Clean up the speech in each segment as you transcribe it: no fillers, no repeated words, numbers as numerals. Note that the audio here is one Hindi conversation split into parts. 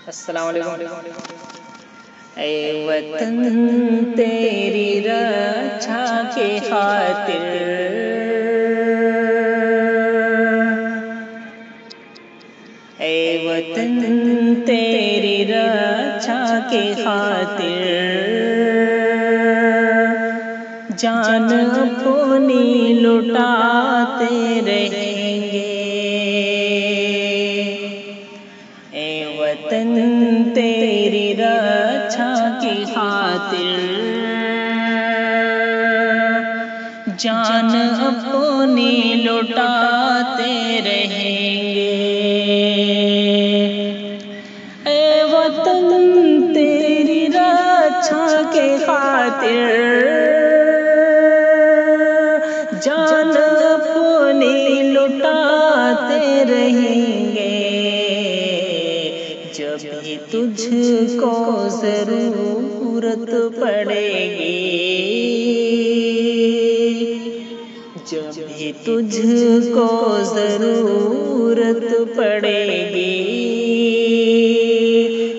अस्सलाम वालेकुम। ऐ वतन तेरी रक्षा के खातिर, ऐ वतन तेरी रक्षा के खातिर, जान अपनी लुटाते रहेंगे। ऐ वतन तेरी रक्षा की खातिर, जान अपनी लुटाते रहेंगे। ऐ वतन तेरी रक्षा के खातिर, जान अपनी लुटाते रहेंगे। जब भी तुझको जरूरत पड़ेगी, जब भी तुझको जरूरत पड़ेगी,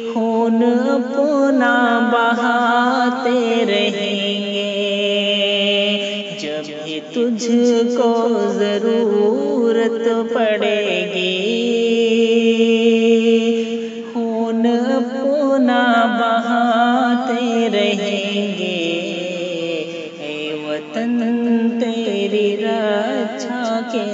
खून अपना बहाते रहेंगे। जब भी तुझको जरूरत पड़ेगी, खून अपना बहाते रहेंगे। ऐ वतन तेरी रक्षा के